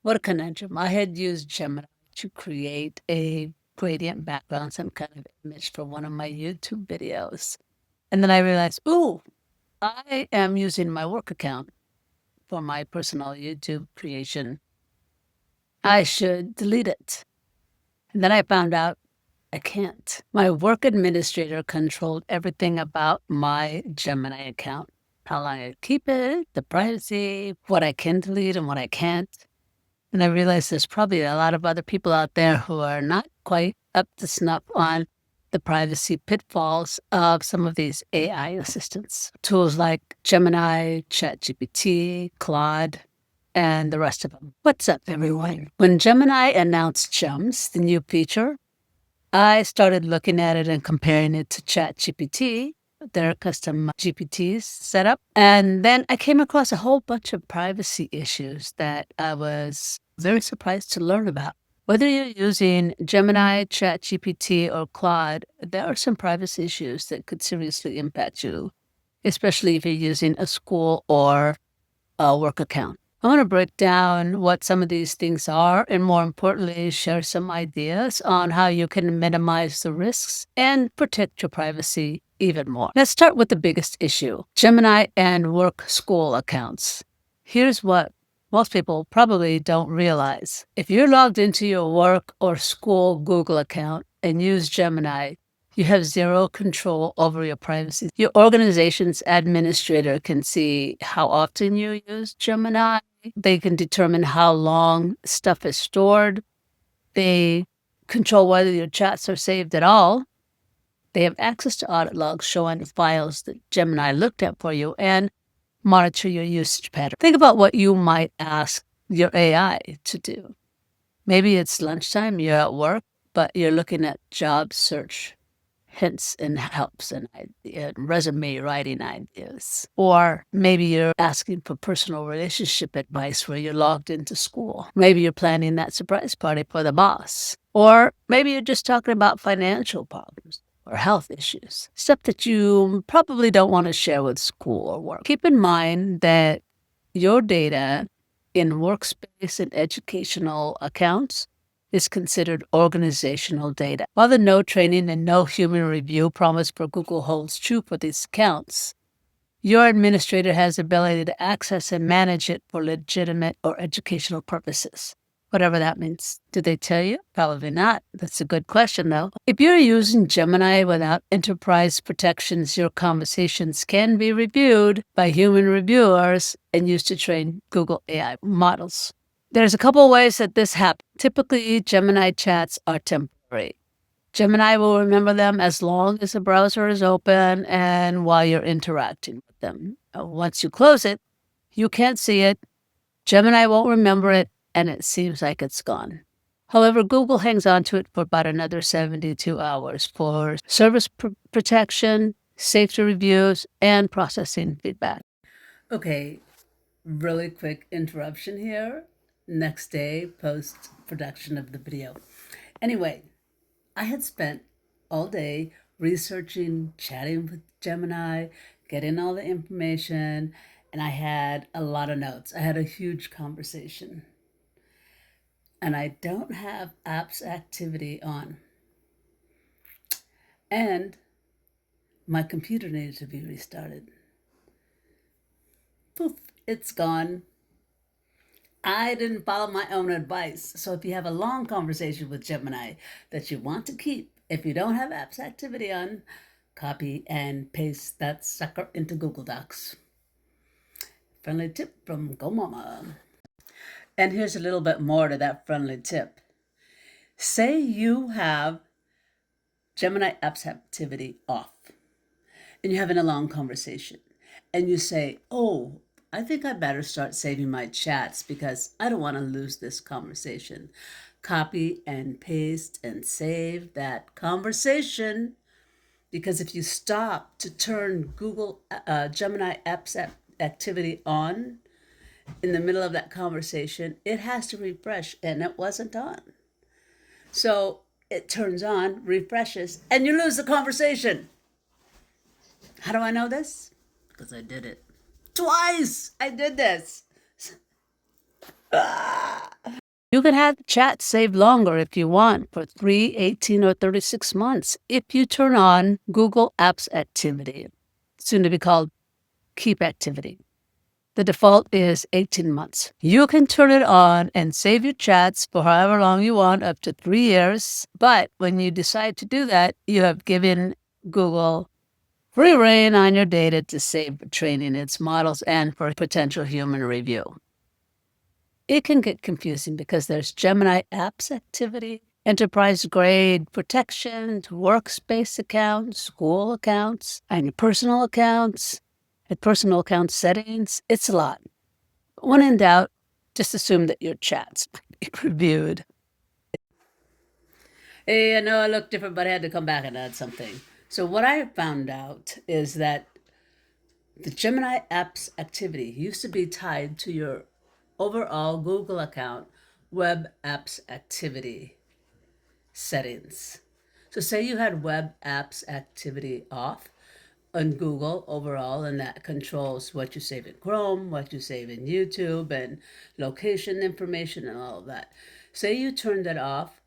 What a conundrum. I had used Gemini to create a gradient background, some kind of image for one of my YouTube videos. And then I realized, ooh, I am using my work account for my personal YouTube creation. I should delete it. And then I found out I can't. My work administrator controlled everything about my Gemini account, how long I keep it, the privacy, what I can delete and what I can't. And I realize there's probably a lot of other people out there who are not quite up to snuff on the privacy pitfalls of some of these AI assistants. Tools like Gemini, ChatGPT, Claude, and the rest of them. What's up, everyone? When Gemini announced Gems, the new feature, I started looking at it and comparing it to ChatGPT, their custom GPTs setup. And then I came across a whole bunch of privacy issues that I was very surprised to learn about. Whether you're using Gemini, ChatGPT, or Claude, there are some privacy issues that could seriously impact you, especially if you're using a school or a work account. I want to break down what some of these things are and, more importantly, share some ideas on how you can minimize the risks and protect your privacy even more. Let's start with the biggest issue, Gemini and work school accounts. Here's what most people probably don't realize. If you're logged into your work or school Google account and use Gemini, you have zero control over your privacy. Your organization's administrator can see how often you use Gemini. They can determine how long stuff is stored. They control whether your chats are saved at all. They have access to audit logs showing the files that Gemini looked at for you and monitor your usage pattern. Think about what you might ask your AI to do. Maybe it's lunchtime, you're at work, but you're looking at job search hints and helps and resume writing ideas. Or maybe you're asking for personal relationship advice where you're logged into school. Maybe you're planning that surprise party for the boss. Or maybe you're just talking about financial problems or health issues, stuff that you probably don't want to share with school or work. Keep in mind that your data in workspace and educational accounts is considered organizational data. While the no training and no human review promise for Google holds true for these accounts, your administrator has the ability to access and manage it for legitimate or educational purposes, whatever that means. Did they tell you? Probably not. That's a good question, though. If you're using Gemini without enterprise protections, your conversations can be reviewed by human reviewers and used to train Google AI models. There's a couple ways that this happens. Typically, Gemini chats are temporary. Gemini will remember them as long as the browser is open and while you're interacting with them. Once you close it, you can't see it. Gemini won't remember it, and it seems like it's gone. However, Google hangs on to it for about another 72 hours for service protection, safety reviews, and processing feedback. Okay, really quick interruption here. Next day, post production of the video. Anyway, I had spent all day researching, chatting with Gemini, getting all the information, and I had a lot of notes. I had a huge conversation. And I don't have apps activity on. And my computer needed to be restarted. Poof, it's gone. I didn't follow my own advice. So if you have a long conversation with Gemini that you want to keep, if you don't have apps activity on, copy and paste that sucker into Google Docs. Friendly tip from Go Mama. And here's a little bit more to that friendly tip. Say you have Gemini apps activity off and you're having a long conversation and you say, oh, I think I better start saving my chats because I don't want to lose this conversation. Copy and paste and save that conversation, because if you stop to turn Google Gemini apps activity on in the middle of that conversation, it has to refresh, and it wasn't on. So it turns on, refreshes, and you lose the conversation. How do I know this? Because I did it twice. I did this. You can have the chat saved longer if you want for 3, 18, or 36 months if you turn on Google Apps Activity, soon to be called Keep Activity. The default is 18 months. You can turn it on and save your chats for however long you want, up to 3 years. But when you decide to do that, you have given Google free rein on your data to save for training its models and for potential human review. It can get confusing because there's Gemini Apps Activity, enterprise grade protection, workspace accounts, school accounts, and your personal accounts, and personal account settings. It's a lot. When in doubt, just assume that your chats might be reviewed. Hey, I know I look different, but I had to come back and add something. So what I found out is that the Gemini Apps Activity used to be tied to your overall Google account Web Apps Activity settings. So say you had Web Apps Activity off on Google overall, and that controls what you save in Chrome, what you save in YouTube, and location information and all of that. Say you turned that off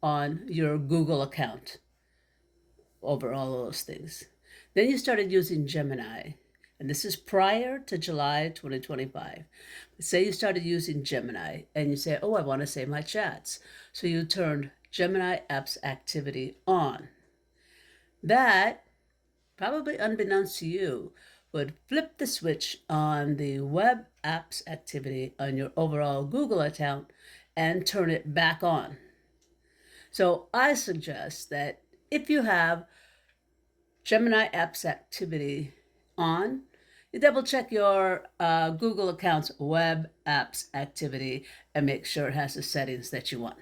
on your Google account over all those things. Then you started using Gemini, and this is prior to July 2025. Say you started using Gemini and you say, oh, I want to save my chats. So you turned Gemini Apps Activity on. That, probably unbeknownst to you, would flip the switch on the Web Apps Activity on your overall Google account and turn it back on. So I suggest that if you have Gemini Apps Activity on, you double check your Google account's Web Apps Activity and make sure it has the settings that you want.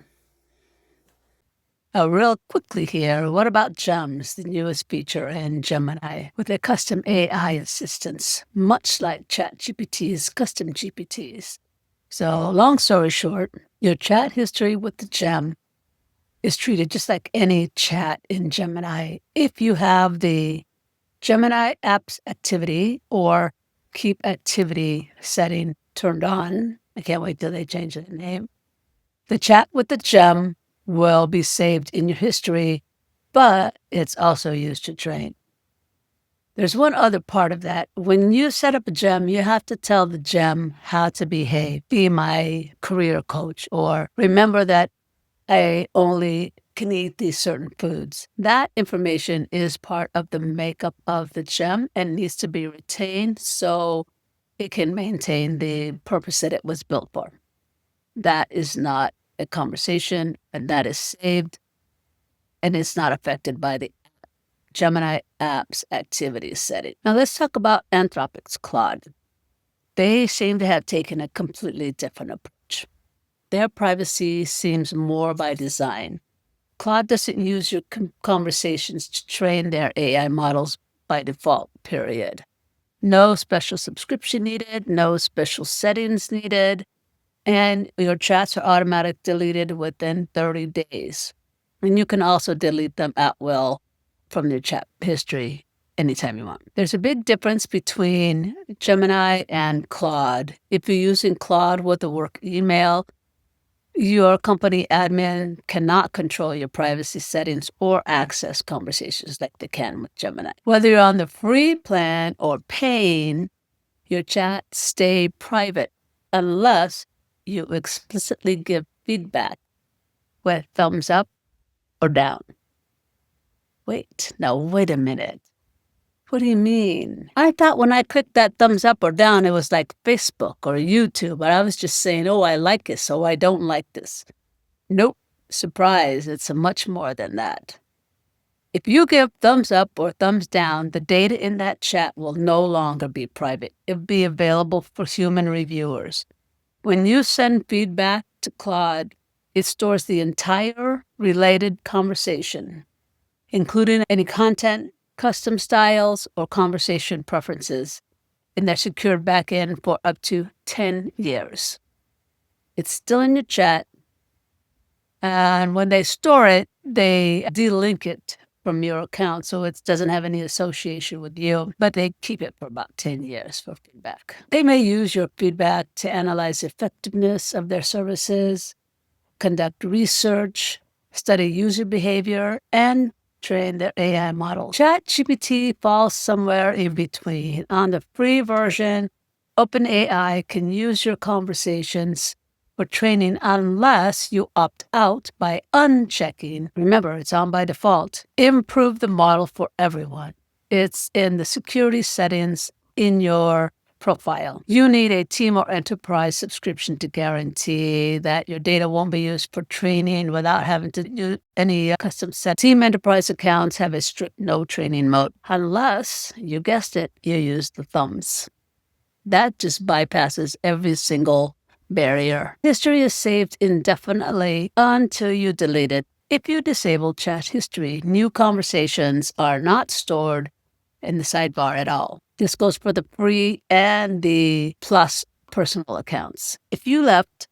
Real quickly here, what about GEMS, the newest feature in Gemini with their custom AI assistants, much like ChatGPT's custom GPTs? So, long story short, your chat history with the gem is treated just like any chat in Gemini. If you have the Gemini Apps Activity or Keep Activity setting turned on, I can't wait till they change the name, the chat with the gem will be saved in your history, but it's also used to train. There's one other part of that. When you set up a gem, you have to tell the gem how to behave, be my career coach, or remember that I only can eat these certain foods. That information is part of the makeup of the gem and needs to be retained so it can maintain the purpose that it was built for. That is not a conversation, and that is saved, and it's not affected by the Gemini Apps Activity setting. Now let's talk about Anthropic's Claude. They seem to have taken a completely different approach. Their privacy seems more by design. Claude doesn't use your conversations to train their AI models by default, period. No special subscription needed, no special settings needed, and your chats are automatically deleted within 30 days. And you can also delete them at will from your chat history anytime you want. There's a big difference between Gemini and Claude. If you're using Claude with a work email, your company admin cannot control your privacy settings or access conversations like they can with Gemini. Whether you're on the free plan or paying, your chats stay private unless you explicitly give feedback with thumbs up or down. Wait a minute. What do you mean? I thought when I clicked that thumbs up or down, it was like Facebook or YouTube, but I was just saying, oh, I like it, so I don't like this. Nope. Surprise. It's much more than that. If you give thumbs up or thumbs down, the data in that chat will no longer be private. It'll be available for human reviewers. When you send feedback to Claude, it stores the entire related conversation, including any content, custom styles, or conversation preferences, and they're secured back in for up to 10 years. It's still in your chat, and when they store it, they delink it from your account, so it doesn't have any association with you, but they keep it for about 10 years for feedback. They may use your feedback to analyze the effectiveness of their services, conduct research, study user behavior, and train their AI model. ChatGPT falls somewhere in between. On the free version, OpenAI can use your conversations for training unless you opt out by unchecking. Remember, it's on by default. Improve the model for everyone. It's in the security settings in your profile. You need a team or enterprise subscription to guarantee that your data won't be used for training without having to use any custom set. Team enterprise accounts have a strict no training mode unless, you guessed it, you use the thumbs. That just bypasses every single barrier. History is saved indefinitely until you delete it. If you disable chat history, new conversations are not stored in the sidebar at all. This goes for the free and the plus personal accounts. If you left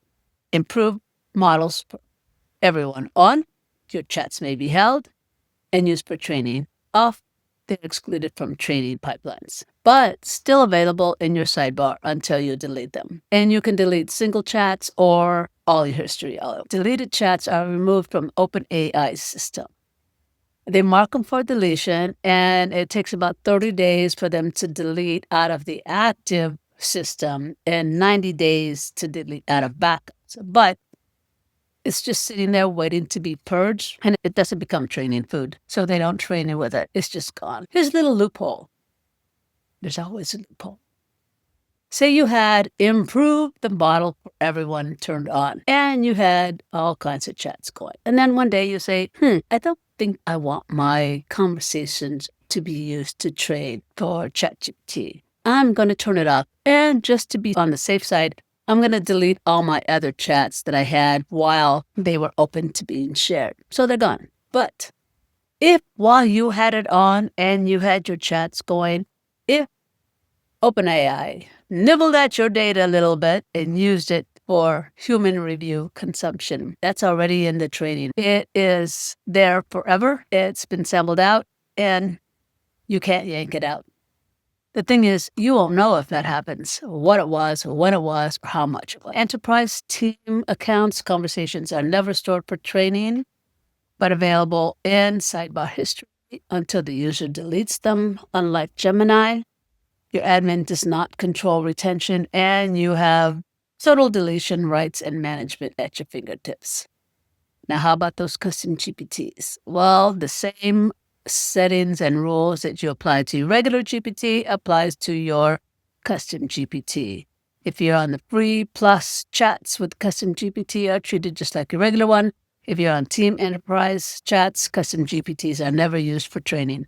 improved models for everyone on, your chats may be held and used for training. Off, they're excluded from training pipelines, but still available in your sidebar until you delete them. And you can delete single chats or all your history. Deleted chats are removed from OpenAI's system. They mark them for deletion, and it takes about 30 days for them to delete out of the active system and 90 days to delete out of backups. But it's just sitting there waiting to be purged, and it doesn't become training food. So they don't train it with it. It's just gone. Here's a little loophole. There's always a loophole. Say you had improved the model for everyone turned on, and you had all kinds of chats going. And then one day you say, I don't think I want my conversations to be used to train for ChatGPT. I'm going to turn it off. And just to be on the safe side, I'm going to delete all my other chats that I had while they were open to being shared. So they're gone. But if while you had it on and you had your chats going, if OpenAI nibbled at your data a little bit and used it for human review consumption, that's already in the training. It is there forever. It's been sampled out, and you can't yank it out. The thing is, you won't know if that happens, what it was, when it was, or how much it was. Enterprise team accounts conversations are never stored for training, but available in sidebar history until the user deletes them. Unlike Gemini, your admin does not control retention, and you have total deletion rights and management at your fingertips. Now, how about those custom GPTs? Well, the same settings and rules that you apply to regular GPT applies to your custom GPT. If you're on the free plus chats with custom GPT are treated just like a regular one. If you're on team enterprise chats, custom GPTs are never used for training.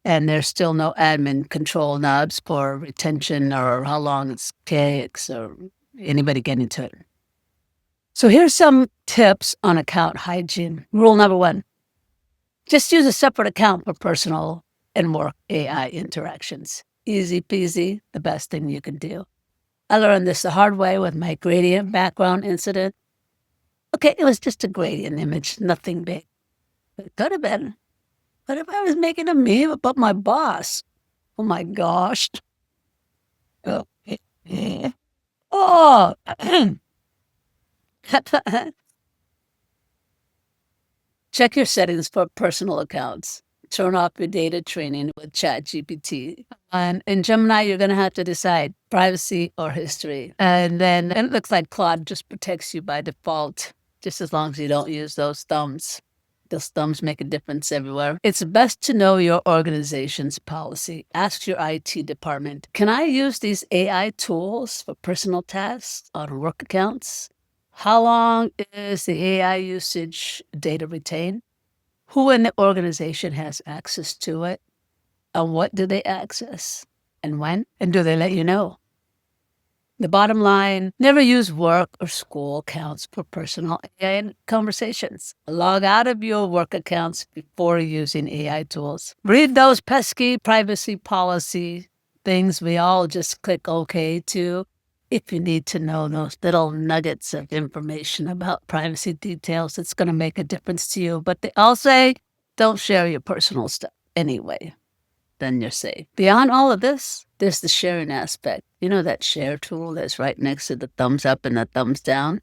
And there's still no admin control knobs for retention or how long it takes or anybody getting to it. So here's some tips on account hygiene. Rule number 1, just use a separate account for personal and work AI interactions. Easy peasy, the best thing you can do. I learned this the hard way with my gradient background incident. Okay, it was just a gradient image, nothing big. It could have been. What if I was making a meme about my boss? Oh my gosh. Oh. Check your settings for personal accounts. Turn off your data training with ChatGPT. And in Gemini, you're going to have to decide privacy or history. And it looks like Claude just protects you by default, just as long as you don't use those thumbs. Those thumbs make a difference everywhere. It's best to know your organization's policy. Ask your IT department, can I use these AI tools for personal tasks on work accounts? How long is the AI usage data retained? Who in the organization has access to it? And what do they access? And when? And do they let you know? The bottom line, never use work or school accounts for personal AI conversations. Log out of your work accounts before using AI tools. Read those pesky privacy policy things we all just click OK to if you need to know those little nuggets of information about privacy details. It's going to make a difference to you. But they all say, don't share your personal stuff anyway. Then you're safe. Beyond all of this, there's the sharing aspect. You know that share tool that's right next to the thumbs up and the thumbs down?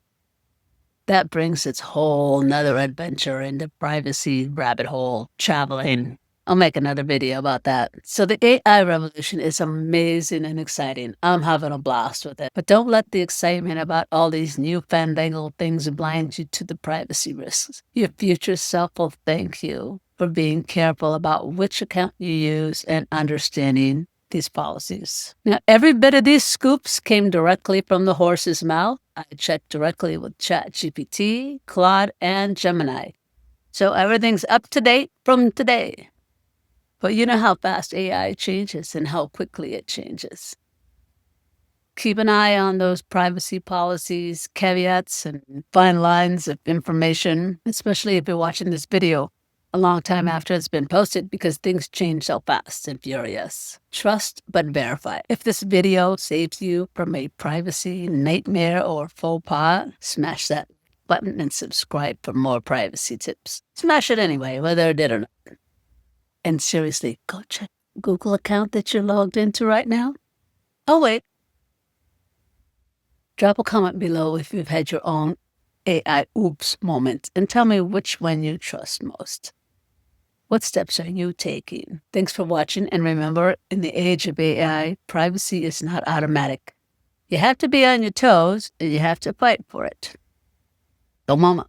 That brings its whole nother adventure into privacy rabbit hole traveling. I'll make another video about that. So the AI revolution is amazing and exciting. I'm having a blast with it. But don't let the excitement about all these new fandangled things blind you to the privacy risks. Your future self will thank you for being careful about which account you use and understanding these policies. Now, every bit of these scoops came directly from the horse's mouth. I checked directly with ChatGPT, Claude, and Gemini. So everything's up to date from today. But you know how fast AI changes and how quickly it changes. Keep an eye on those privacy policies, caveats, and fine lines of information, especially if you're watching this video a long time after it's been posted, because things change so fast and furious. Trust but verify. If this video saves you from a privacy nightmare or faux pas, smash that button and subscribe for more privacy tips. Smash it anyway, whether it did or not. And seriously, go check Google account that you're logged into right now. Oh, wait. Drop a comment below if you've had your own AI oops moment and tell me which one you trust most. What steps are you taking? Thanks for watching, and remember, in the age of AI, privacy is not automatic. You have to be on your toes, and you have to fight for it. Go mama.